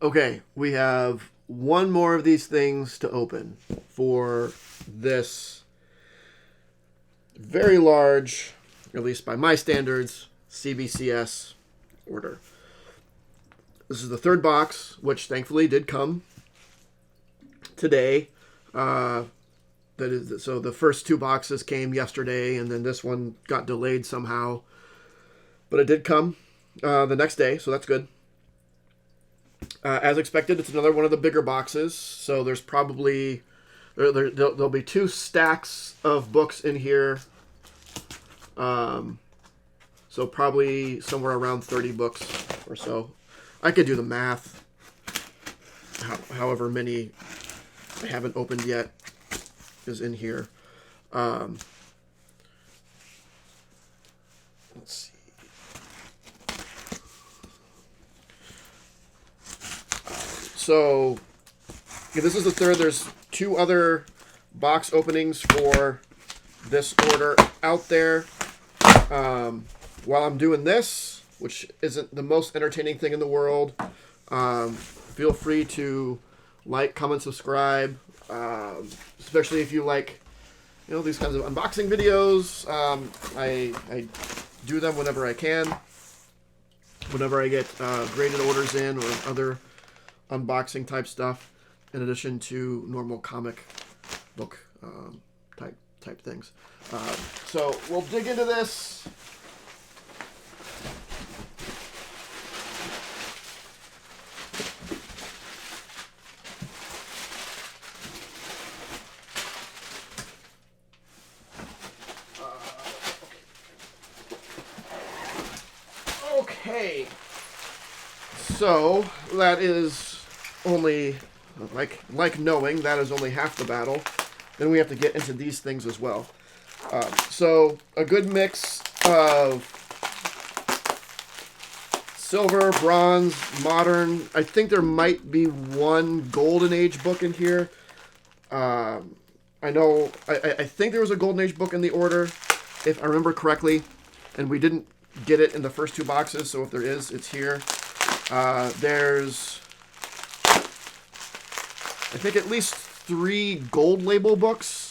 Okay, we have one more of these things to open for this very large, at least by my standards, CBCS order. This is the third box, which thankfully did come today. So the first two boxes came yesterday, and then this one got delayed somehow. But it did come the next day, so that's good. As expected, it's another one of the bigger boxes. So there's probably there'll be two stacks of books in here. So probably somewhere around 30 books or so. I could do the math. However many I haven't opened yet is in here. Let's see. So this is the third. There's two other box openings for this order out there. While I'm doing this, which isn't the most entertaining thing in the world, feel free to like, comment, subscribe, especially if you like, these kinds of unboxing videos. I do them whenever I can, whenever I get graded orders in or other unboxing type stuff, in addition to normal comic book type things. So we'll dig into this. Okay. So that is only, like knowing, that is only half the battle. Then we have to get into these things as well. So a good mix of silver, bronze, modern. I think there might be one Golden Age book in here. I think there was a Golden Age book in the order, if I remember correctly, and we didn't get it in the first two boxes, so if there is, it's here. There's, I think, at least 3 gold label books.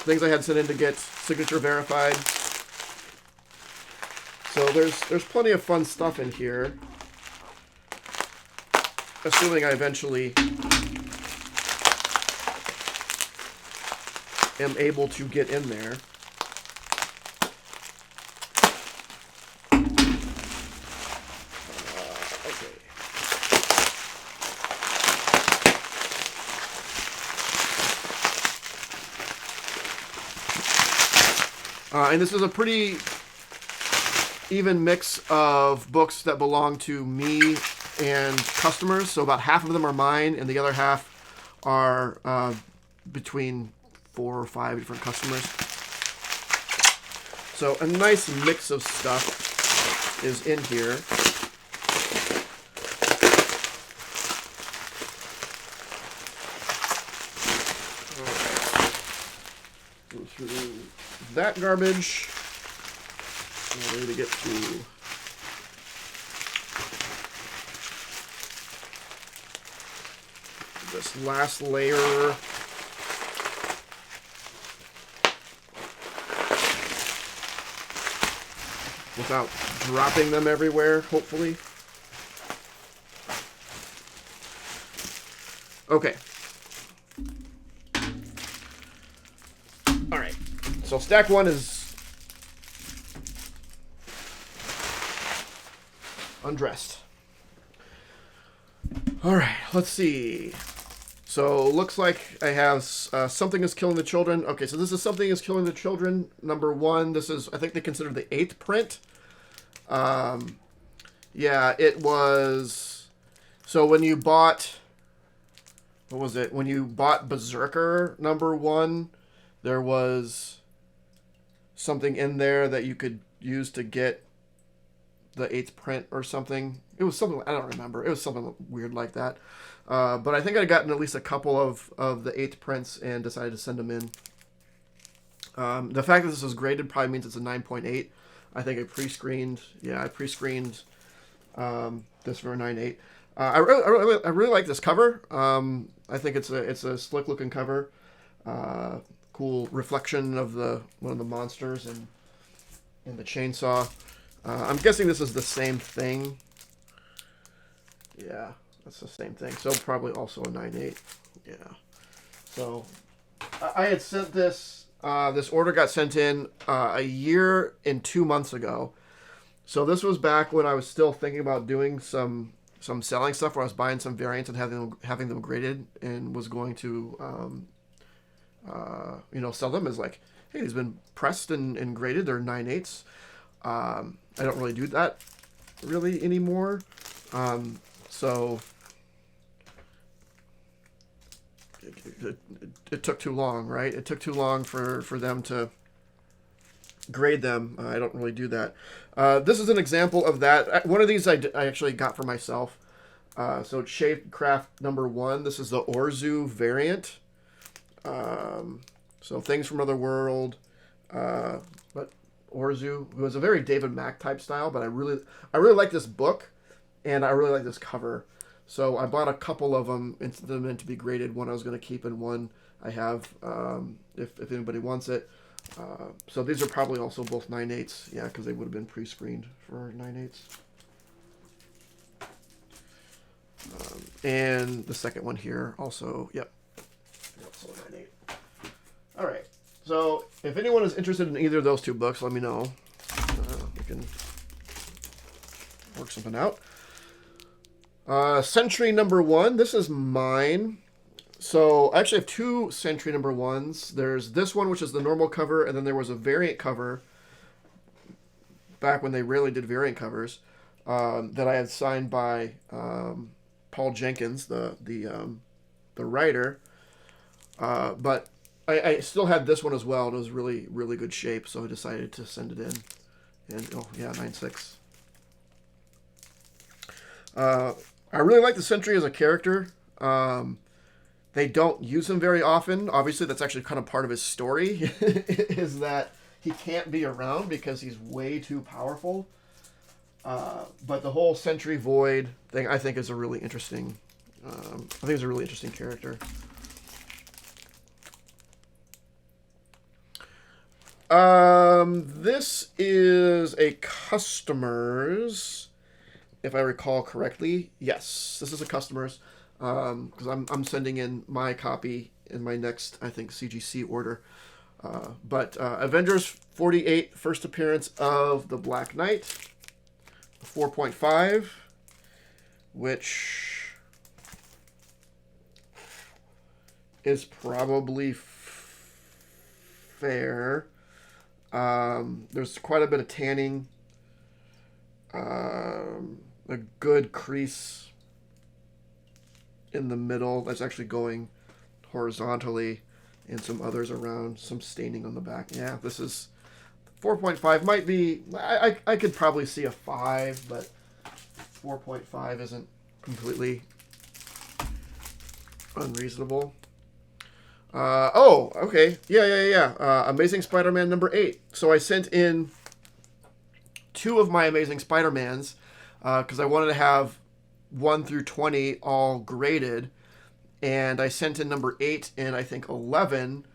Things I had sent in to get signature verified. So there's plenty of fun stuff in here. Assuming I eventually am able to get in there. And this is a pretty even mix of books that belong to me and customers. So about half of them are mine, and the other half are between 4 or 5 different customers. So a nice mix of stuff is in here. Go through that garbage. I'm ready to get to this last layer. Without dropping them everywhere, hopefully. Okay. All right. So stack 1 is undressed. All right, let's see. So looks like I have Something is Killing the Children. Okay, so this is Something is Killing the Children, number 1. This is, I think they consider the 8th print. Yeah, it was. So when you bought, what was it? When you bought Berserker number 1, there was something in there that you could use to get the 8th print or something. It was something, I don't remember. It was something weird like that. But I think I'd gotten at least a couple of the 8th prints and decided to send them in. The fact that this is graded probably means it's a 9.8. I think I pre-screened this for a 9.8. I really like this cover. I think it's a slick looking cover. Uh, cool reflection of one of the monsters in the chainsaw. I'm guessing this is the same thing. Yeah, that's the same thing. So probably also a 9.8. Yeah. So I had sent this. This order got sent in a year and 2 months ago. So this was back when I was still thinking about doing some selling stuff, where I was buying some variants and having them graded, and was going to sell them as like, hey, these been pressed and graded. They're 9.8s. I don't really do that really anymore. So it took too long, right? It took too long for them to grade them. I don't really do that. This is an example of that. One of these I actually got for myself. So it's Shadecraft #1. This is the Orzu variant. So Things from Other World. But Orzu, who was a very David Mack type style, but I really like this book, and I really like this cover. So I bought a couple of them, meant to be graded. One I was going to keep, and one I have if anybody wants it. So these are probably also both 9.8s, yeah, because they would have been pre-screened for 9.8s. And the second one here also, yep, also 9.8. All right. So if anyone is interested in either of those two books, let me know. We can work something out. Century #1. This is mine. So I actually have two Century #1s. There's this one, which is the normal cover, and then there was a variant cover back when they rarely did variant covers that I had signed by Paul Jenkins, the writer. But I still had this one as well, and it was really, really good shape, so I decided to send it in. And, oh, yeah, 9.6. I really like the Sentry as a character. They don't use him very often. Obviously, that's actually kind of part of his story, is that he can't be around because he's way too powerful. But the whole Sentry Void thing, I think, is a really interesting. It's a really interesting character. This is a customer's, if I recall correctly. Yes, this is a customer's, because I'm sending in my copy in my next, I think, CGC order. But Avengers 48, first appearance of the Black Knight, 4.5, which is probably fair. There's quite a bit of tanning, a good crease in the middle that's actually going horizontally, and some others around, some staining on the back. Yeah, this is 4.5. Might be, I could probably see a 5, but 4.5 isn't completely unreasonable. Oh, okay. Yeah. Amazing Spider-Man #8. So I sent in 2 of my Amazing Spider-Mans because I wanted to have 1 through 20 all graded, and I sent in #8 and I think 11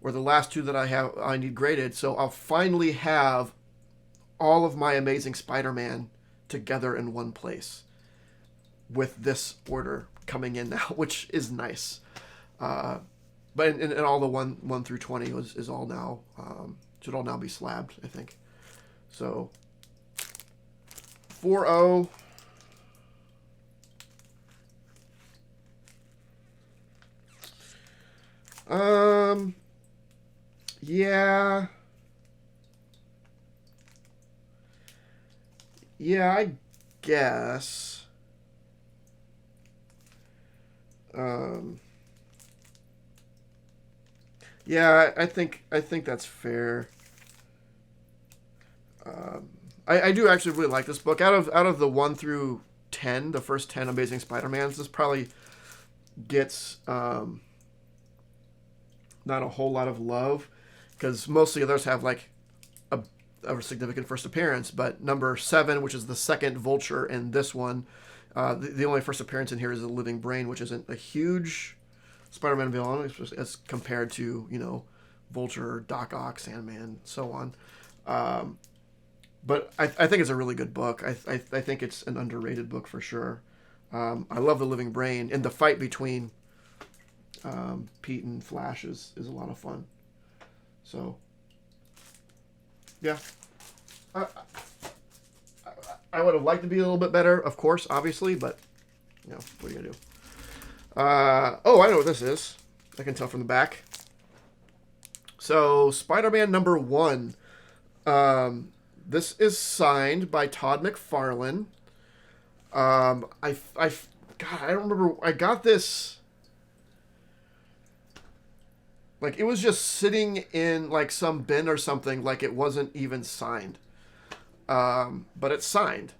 were the last 2 that I need graded. So I'll finally have all of my Amazing Spider-Man together in one place with this order coming in now, which is nice. But and all the 1 through 20 is all now should all now be slabbed, I think. So 4.0. Yeah. Yeah, I guess. Yeah, I think that's fair. I do actually really like this book. Out of the 1 through 10, the first 10 Amazing Spider-Mans, this probably gets not a whole lot of love, because most of the others have like a significant first appearance. But #7, which is the second Vulture, and this one The only first appearance in here is the Living Brain, which isn't a huge Spider-Man villain as compared to, Vulture, Doc Ock, Sandman, so on. But I think it's a really good book. I think it's an underrated book for sure. I love the Living Brain, and the fight between Pete and Flash is a lot of fun. So, yeah. I would have liked to be a little bit better, of course, obviously, but, what are you going to do? I know what this is. I can tell from the back. So, Spider-Man number 1. This is signed by Todd McFarlane. God, I don't remember. I got this. Like, it was just sitting in, like, some bin or something, like it wasn't even signed. But it's signed.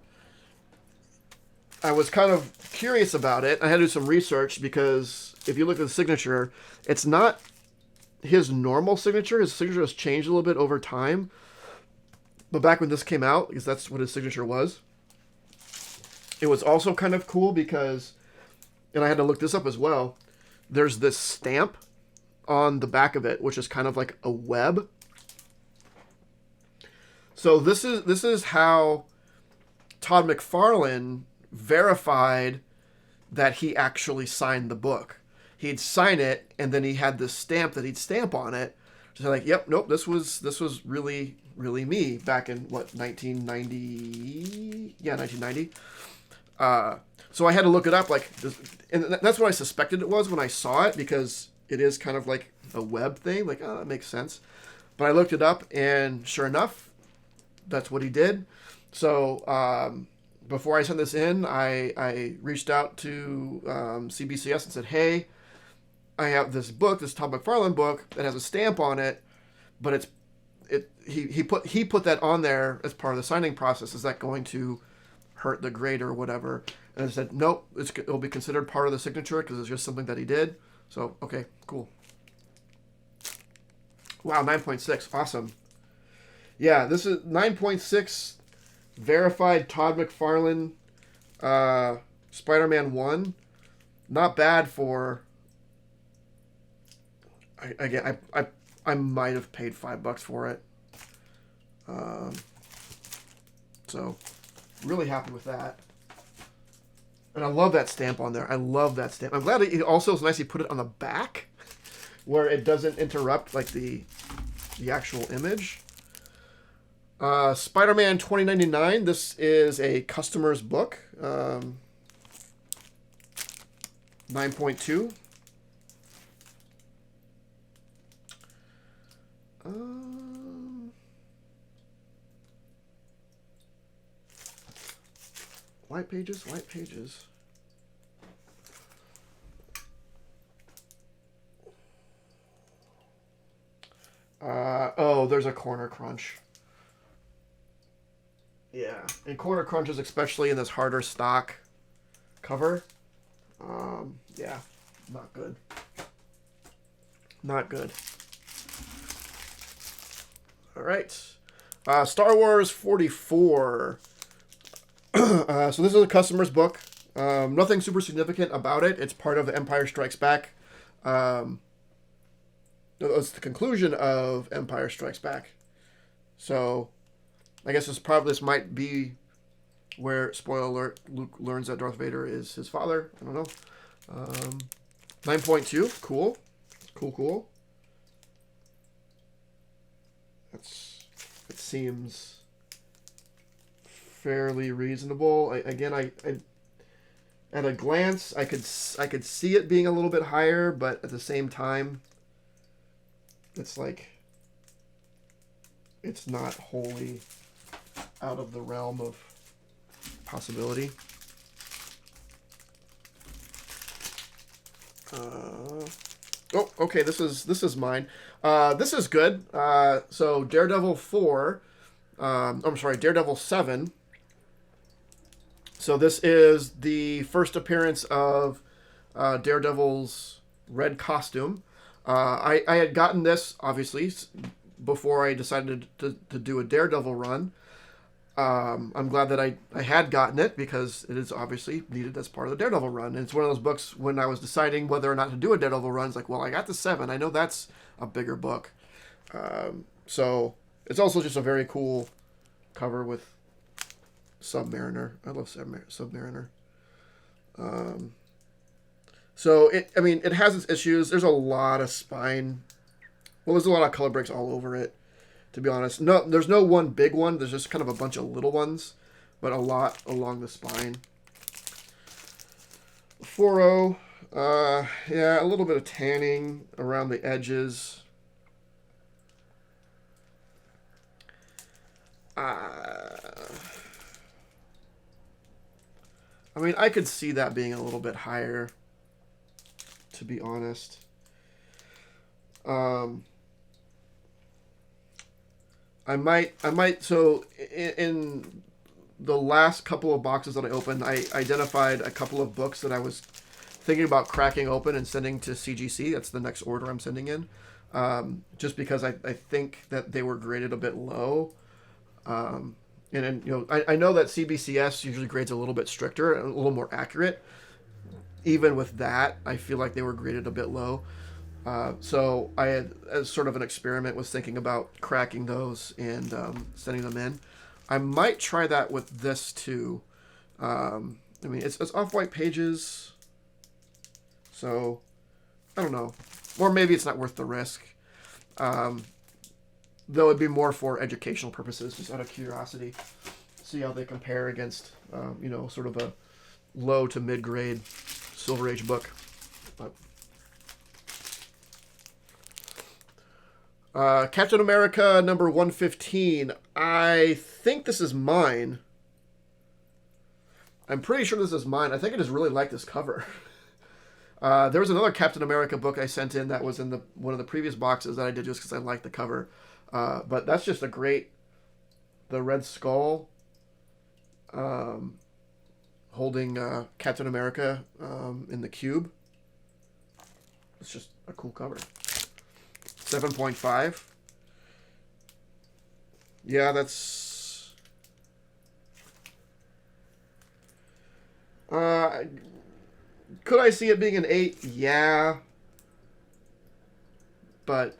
I was kind of curious about it. I had to do some research because if you look at the signature, it's not his normal signature. His signature has changed a little bit over time. But back when this came out, because that's what his signature was, it was also kind of cool because, and I had to look this up as well, there's this stamp on the back of it, which is kind of like a web. So this is how Todd McFarlane verified that he actually signed the book. He'd sign it, and then he had this stamp that he'd stamp on it. So like, yep, nope, this was really, really me back in, 1990? Yeah, 1990. So I had to look it up, and that's what I suspected it was when I saw it, because it is kind of like a web thing. Like, oh, that makes sense. But I looked it up, and sure enough, that's what he did. So before I sent this in, I reached out to CBCS and said, hey, I have this book, this Todd McFarlane book that has a stamp on it, but he put that on there as part of the signing process. Is that going to hurt the grade or whatever? And I said, nope, it'll be considered part of the signature because it's just something that he did. So, okay, cool. Wow, 9.6, awesome. Yeah, this is 9.6 verified Todd McFarlane Spider-Man 1. Not bad for... I might have paid $5 for it. So, really happy with that. And I love that stamp on there. I love that stamp. I'm glad it also is nice he put it on the back where it doesn't interrupt like the actual image. Spider-Man 2099. This is a customer's book. 9.2. White pages, white pages. There's a corner crunch. Yeah, and corner crunches, especially in this harder stock cover. Yeah, not good. Not good. All right. Star Wars 44. So this is a customer's book. Nothing super significant about it. It's part of the Empire Strikes Back. It's the conclusion of Empire Strikes Back. So I guess this might be where, spoiler alert, Luke learns that Darth Vader is his father. I don't know. 9.2. Cool. Cool. It seems fairly reasonable. I at a glance, I could see it being a little bit higher, but at the same time, it's like it's not wholly out of the realm of possibility. Okay. This is mine. This is good. So Daredevil 4. I'm sorry, Daredevil 7. So this is the first appearance of Daredevil's red costume. I had gotten this, obviously, before I decided to do a Daredevil run. I'm glad that I had gotten it because it is obviously needed as part of the Daredevil run. And it's one of those books when I was deciding whether or not to do a Daredevil run, it's like, well, I got the 7. I know that's a bigger book. So it's also just a very cool cover with Submariner. I love Submariner. So it has its issues. There's a lot of spine. Well, there's a lot of color breaks all over it, to be honest. No, there's no one big one. There's just kind of a bunch of little ones, but a lot along the spine. 4.0, yeah, a little bit of tanning around the edges. I mean, I could see that being a little bit higher, to be honest. I might. So in the last couple of boxes that I opened, I identified a couple of books that I was thinking about cracking open and sending to CGC. That's the next order I'm sending in, just because I think that they were graded a bit low. And then, I know that CBCS usually grades a little bit stricter and a little more accurate. Even with that, I feel like they were graded a bit low. So I had, as sort of an experiment, was thinking about cracking those and sending them in. I might try that with this too. I mean, it's off-white pages, so I don't know. Or maybe it's not worth the risk. Though it'd be more for educational purposes, just out of curiosity. See how they compare against, sort of a low to mid-grade Silver Age book. But Captain America number 115. I think this is mine. I'm pretty sure this is mine. I think I just really like this cover. There was another Captain America book I sent in that was in one of the previous boxes that I did just because I liked the cover. But that's just the Red Skull holding Captain America in the cube. It's just a cool cover. 7.5. Yeah, that's... could I see it being an 8? Yeah. But...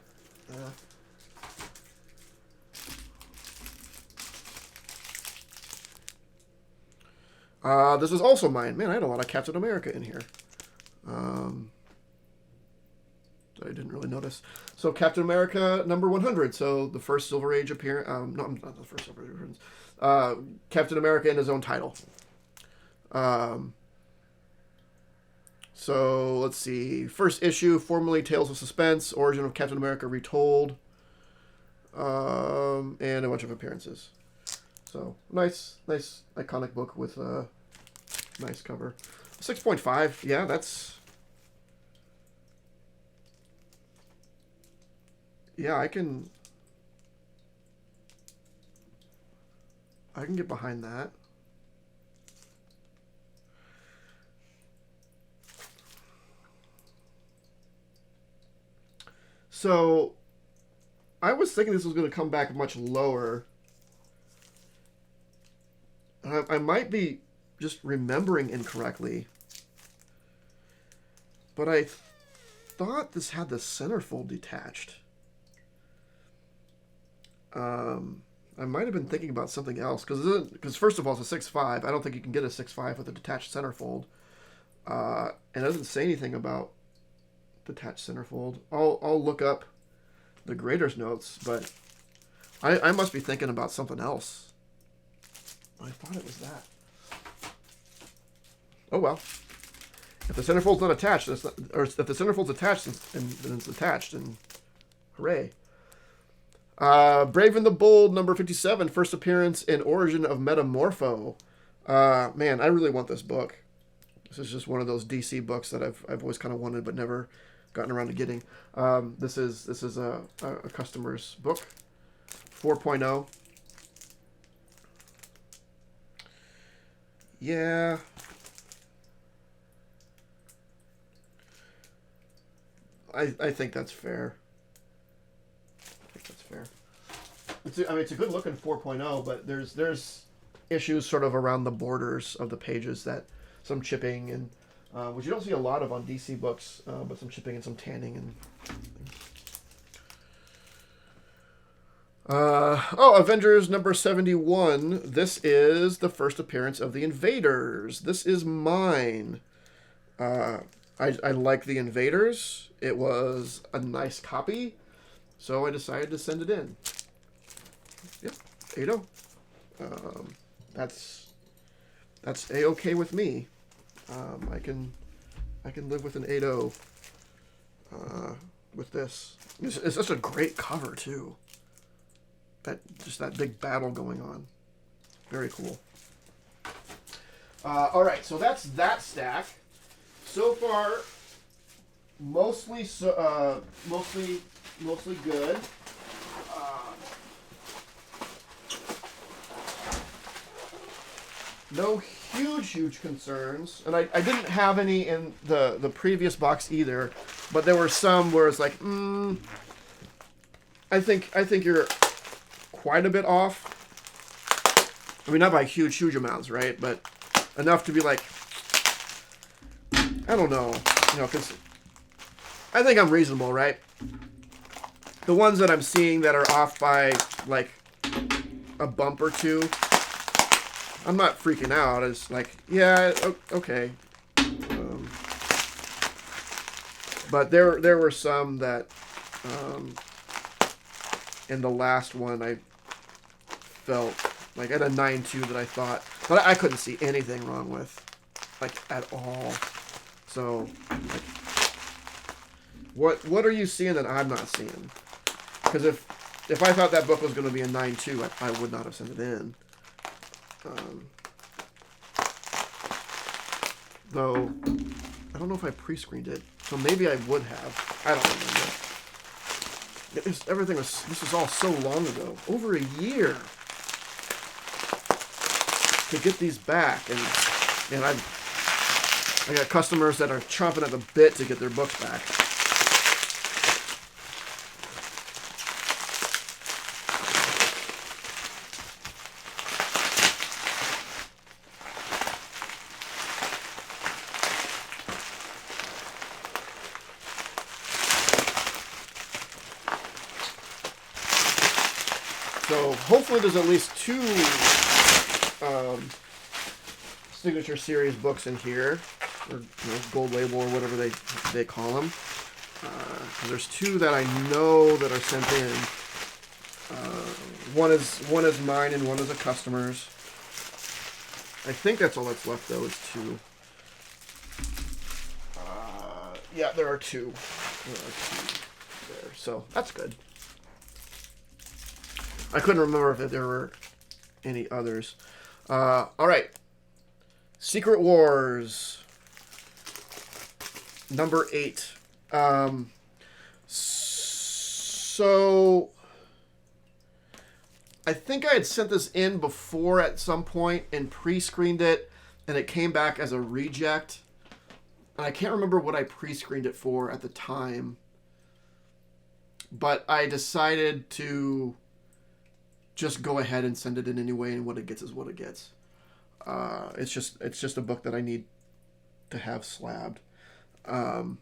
this is also mine. Man, I had a lot of Captain America in here. I didn't really notice. So Captain America number 100. So the first Silver Age appearance. No, not the first Silver Age appearance. Captain America in his own title. So let's see. First issue, formerly Tales of Suspense, Origin of Captain America Retold, and a bunch of appearances. So nice iconic book with a nice cover. 6.5. Yeah, that's... Yeah, I can get behind that. So I was thinking this was going to come back much lower. I might be just remembering incorrectly, but I thought this had the centerfold detached. I might have been thinking about something else because first of all, it's a 6.5. I don't think you can get a 6.5 with a detached centerfold, and it doesn't say anything about detached centerfold. I'll look up the grader's notes, but I must be thinking about something else. I thought it was that. Oh well. If the centerfold's not attached, or if the centerfold's attached, then it's attached, and hooray. Brave and the Bold, number 57, first appearance in Origin of Metamorpho. Man, I really want this book. This is just one of those DC books that I've always kind of wanted but never gotten around to getting. This is a customer's book, 4.0. Yeah. I think that's fair. It's a good looking 4.0, but there's issues sort of around the borders of the pages, that some chipping and which you don't see a lot of on DC books, but some chipping and some tanning and. Avengers number 71. This is the first appearance of the Invaders. This is mine. I like the Invaders. It was a nice copy, so I decided to send it in. Yep, 8-0. That's A-okay with me. I can live with an 8-0 with this. It's such a great cover too. That big battle going on. Very cool. All right, so that's that stack. So far, mostly good. No huge concerns, and I didn't have any in the previous box either, but there were some where it's like, I think you're quite a bit off. I mean, not by huge amounts, right? But enough to be like, I don't know, because I think I'm reasonable, right? The ones that I'm seeing that are off by like a bump or two, I'm not freaking out. It's like, yeah, okay. But there were some that in the last one I felt like at a 9.2 that I thought, but I couldn't see anything wrong with, like, at all. So, like, what are you seeing that I'm not seeing? Because if I thought that book was going to be a 9.2, I would not have sent it in. Though I don't know if I pre-screened it, so maybe I would have. I don't remember. This was all so long ago, over a year, to get these back, and I got customers that are chomping at the bit to get their books back. So hopefully there's at least 2 Signature Series books in here, or Gold Label or whatever they call them. There's 2 that I know that are sent in. One is mine and one is a customer's. I think that's all that's left though, is 2. Yeah, there are 2. There, so that's good. I couldn't remember if there were any others. All right. Secret Wars. Number 8. So I think I had sent this in before at some point and pre-screened it, and it came back as a reject. And I can't remember what I pre-screened it for at the time. But I decided to just go ahead and send it in anyway, and what it gets is what it gets. It's just a book that I need to have slabbed. And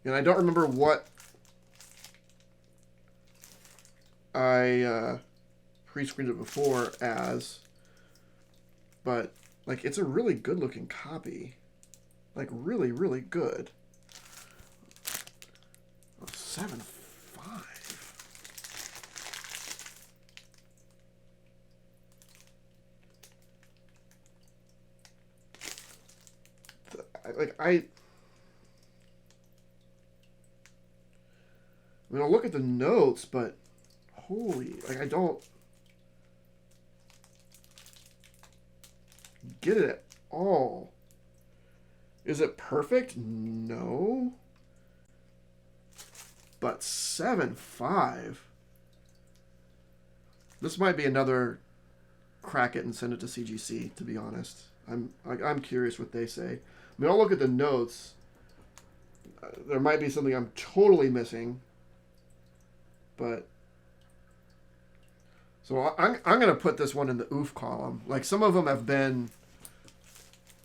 I don't remember what I pre-screened it before as, but like, it's a really good looking copy. Like, really, really good. 7.5. I mean, I'll look at the notes, but holy, like, I don't get it at all. Is it perfect? No. But 7.5. This might be another crack it and send it to CGC, to be honest. I'm curious what they say. I mean, I'll look at the notes. There might be something I'm totally missing. But So I'm going to put this one in the oof column. Like, some of them have been,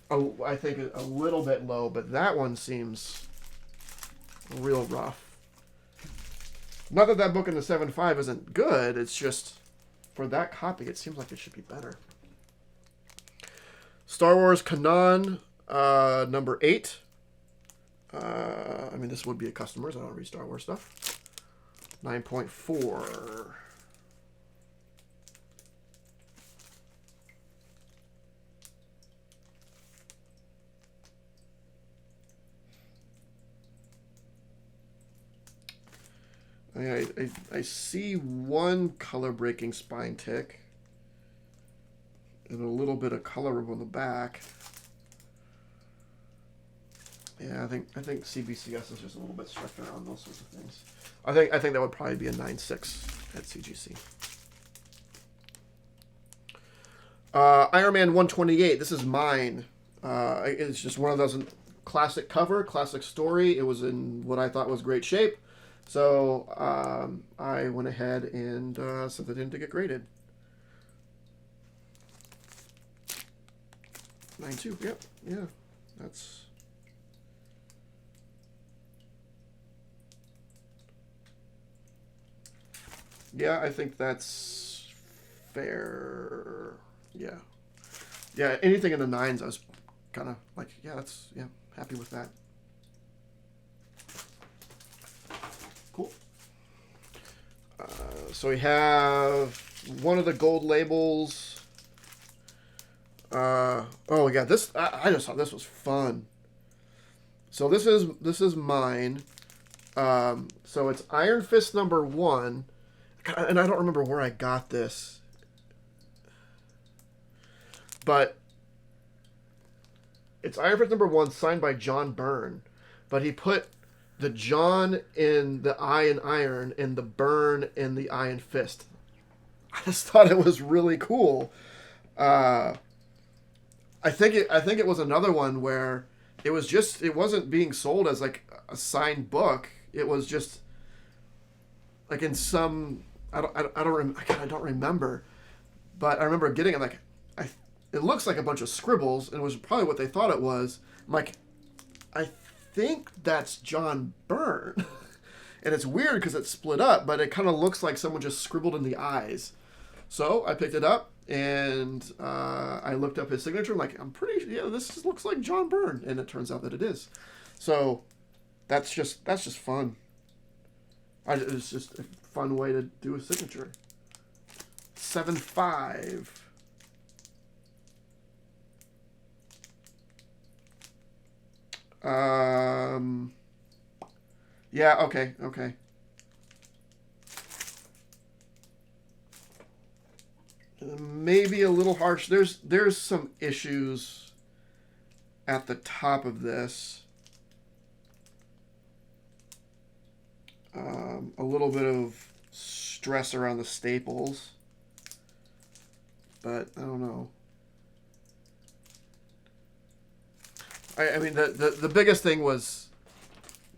I think, a little bit low, but that one seems real rough. Not that that book in the 7.5 isn't good. It's just, for that copy, it seems like it should be better. Star Wars Kanan, number 8. I mean, this would be a customer's. I don't read Star Wars stuff. 9.4. I see one color breaking spine tick and a little bit of color on the back. Yeah, I think CBCS is just a little bit stricter on those sorts of things. I think that would probably be a 9.6 at CGC. Iron Man 128. This is mine. It's just one of those classic cover, classic story. It was in what I thought was great shape. So I went ahead and sent it in to get graded. 9.2. Yep. Yeah. That's. Yeah, I think that's fair. Yeah. Yeah, anything in the 9s, I was kind of like, yeah, happy with that. Cool. So we have one of the gold labels. Oh, we got this. I just thought this was fun. So this is mine. So it's Iron Fist number 1. And I don't remember where I got this. But it's Iron Fist number 1, signed by John Byrne. But he put the John in the I in Iron and the Byrne in the Iron Fist. I just thought it was really cool. I think it was another one where it wasn't being sold as like a signed book. It was just like in some I don't remember, but I remember getting it like it looks like a bunch of scribbles, and it was probably what they thought it was. I'm like, I think that's John Byrne, and it's weird because it's split up, but it kind of looks like someone just scribbled in the eyes. So I picked it up and I looked up his signature. I'm like, this looks like John Byrne, and it turns out that it is. So that's just fun. It's just a fun way to do a signature. 7.5. Yeah, okay. Maybe a little harsh. There's some issues at the top of this. A little bit of stress around the staples, but I don't know. I mean, the biggest thing was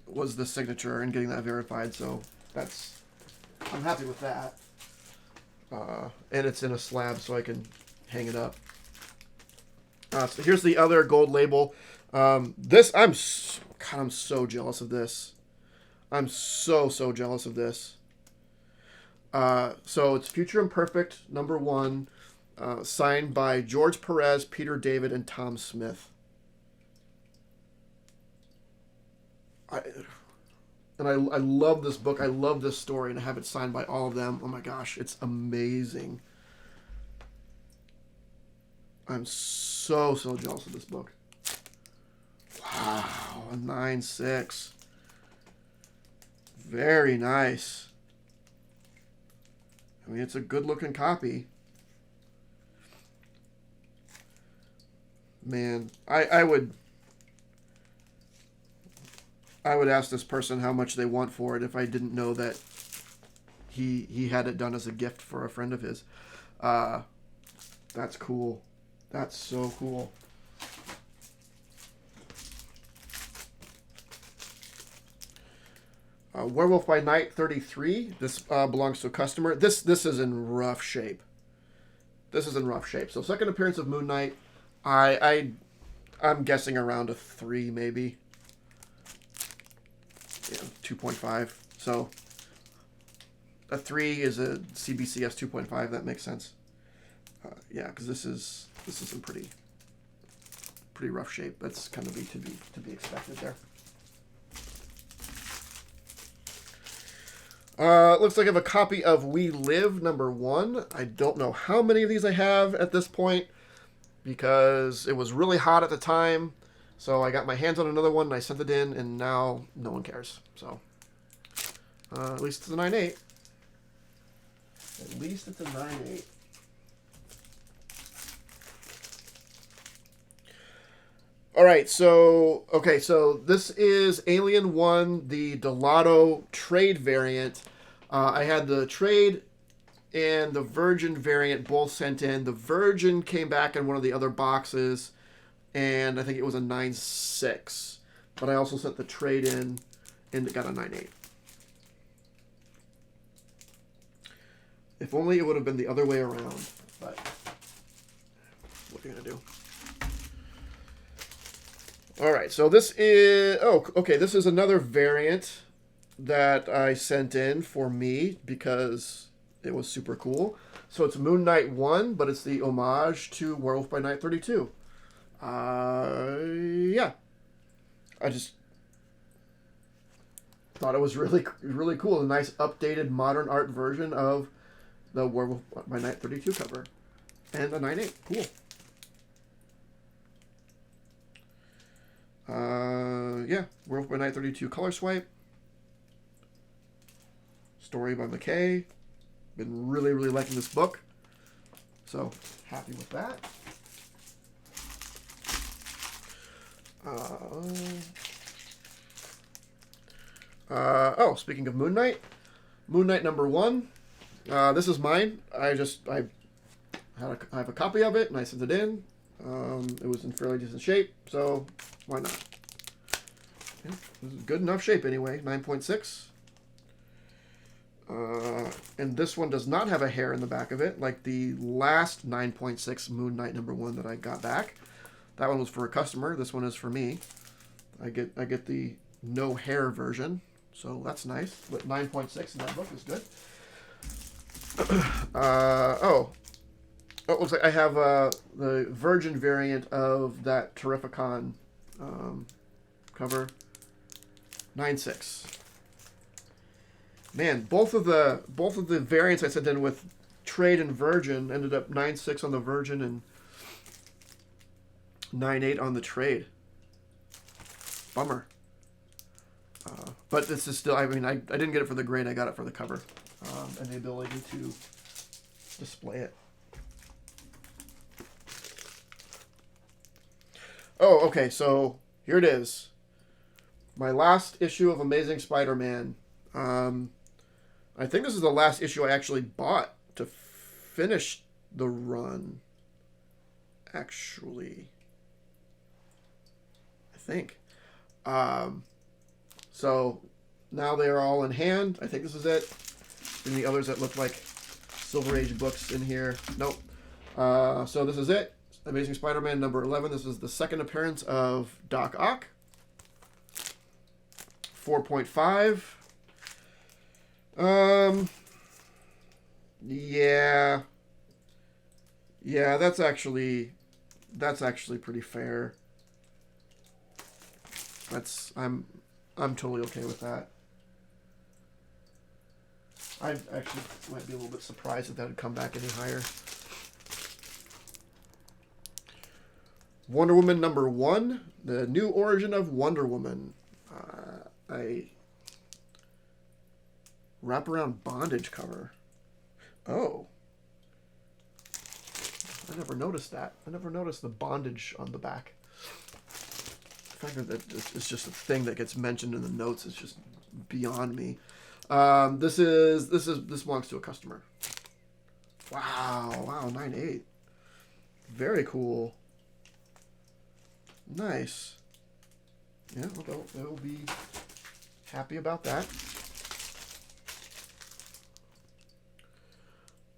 the signature and getting that verified, so I'm happy with that. And it's in a slab, so I can hang it up. So here's the other gold label. I'm so jealous of this. I'm so jealous of this. So it's Future Imperfect number 1, signed by George Perez, Peter David, and Tom Smith. I love this book. I love this story, and I have it signed by all of them. Oh my gosh, it's amazing. I'm so jealous of this book. Wow, a 9.6. Very nice. I mean, it's a good-looking copy. Man, I would ask this person how much they want for it if I didn't know that he had it done as a gift for a friend of his. That's cool. That's so cool. Werewolf by Night 33. This belongs to a customer. This is in rough shape. This is in rough shape. So second appearance of Moon Knight. I'm guessing around a 3 maybe. Yeah, 2.5. So a 3 is a CBCS 2.5. That makes sense. Yeah, because this is in pretty rough shape. That's kind of to be expected there. Looks like I have a copy of We Live #1. I don't know how many of these I have at this point because it was really hot at the time. So I got my hands on another one and I sent it in, and now no one cares. So at least it's a 9.8. At least it's a 9.8. All right, so this is Alien 1, the Delato trade variant. I had the trade and the Virgin variant both sent in. The Virgin came back in one of the other boxes, and I think it was a 9.6. But I also sent the trade in, and it got a 9.8. If only it would have been the other way around, but what are you going to do? All right, so this is, this is another variant that I sent in for me because it was super cool. So it's Moon Knight 1, but it's the homage to Werewolf by Night 32. Yeah. I just thought it was really, really cool. A nice updated modern art version of the Werewolf by Night 32 cover. And a 9.8. Cool. Yeah, Werewolf by Night 32 color swipe. Story by McKay. Been really, really liking this book. So, happy with that. Speaking of Moon Knight. Moon Knight #1. This is mine. I have a copy of it and I sent it in. It was in fairly decent shape, so why not? Yeah, this is good enough shape anyway. 9.6. And this one does not have a hair in the back of it, like the last 9.6 Moon Knight #1 that I got back. That one was for a customer. This one is for me. I get the no hair version, so that's nice. But 9.6 in that book is good. It looks like I have the Virgin variant of that Terrificon cover. 9.6. Man, both of the variants I sent in with Trade and Virgin ended up 9.6 on the Virgin and 9.8 on the Trade. Bummer. But this is still, I mean, I didn't get it for the grade, I got it for the cover. And the ability to display it. Oh, okay, so here it is. My last issue of Amazing Spider-Man. I think this is the last issue I actually bought to finish the run. Actually. I think. So now they are all in hand. I think this is it. And the others that look like Silver Age books in here. Nope. So this is it. Amazing Spider-Man #11. This is the second appearance of Doc Ock. 4.5. Yeah. Yeah, that's actually pretty fair. I'm totally okay with that. I actually might be a little bit surprised that would come back any higher. Wonder Woman #1, the new origin of Wonder Woman. A wraparound bondage cover. Oh. I never noticed that. I never noticed the bondage on the back. The fact that it's just a thing that gets mentioned in the notes is just beyond me. This belongs to a customer. Wow, 9.8. Very cool. Nice. Yeah, they'll be happy about that.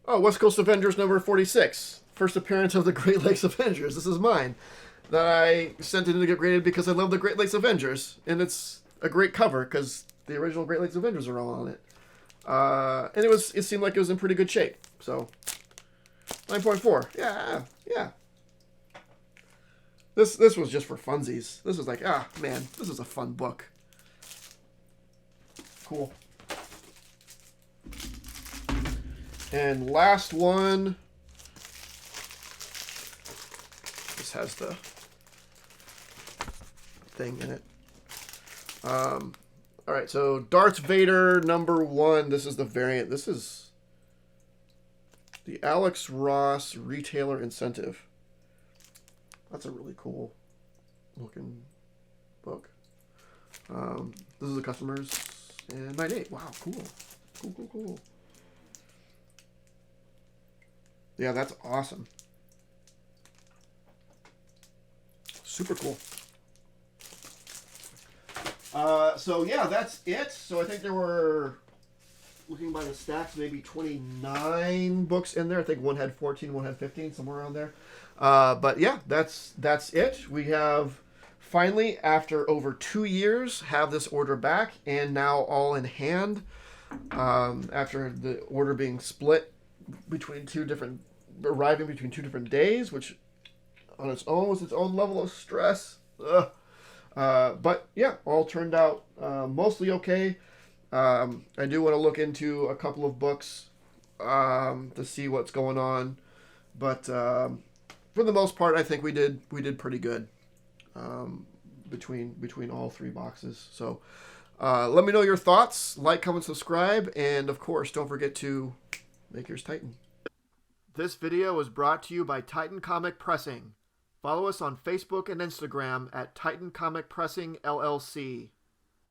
Oh, West Coast Avengers number 46. First appearance of the Great Lakes Avengers. This is mine. That I sent in to get graded because I love the Great Lakes Avengers. And it's a great cover because the original Great Lakes Avengers are all on it. And it seemed like it was in pretty good shape. So 9.4. Yeah. This was just for funsies. This was like, man, this is a fun book. Cool. And last one. This has the thing in it. All right, so Darth Vader number 1. This is the variant. This is the Alex Ross Retailer Incentive. That's a really cool looking book. This is the customers and my date. Wow, cool. Yeah, that's awesome. Super cool. So yeah, that's it. So I think there were, looking by the stacks, maybe 29 books in there. I think one had 14, one had 15, somewhere around there. But yeah, that's it. We have finally, after over 2 years, have this order back and now all in hand. After the order being split between arriving between two different days, which on its own was its own level of stress. But yeah, all turned out mostly okay. I do want to look into a couple of books to see what's going on, but for the most part, I think we did pretty good between all 3 boxes. So let me know your thoughts. Like, comment, subscribe, and of course, don't forget to make yours Titan. This video was brought to you by Titan Comic Pressing. Follow us on Facebook and Instagram at Titan Comic Pressing LLC.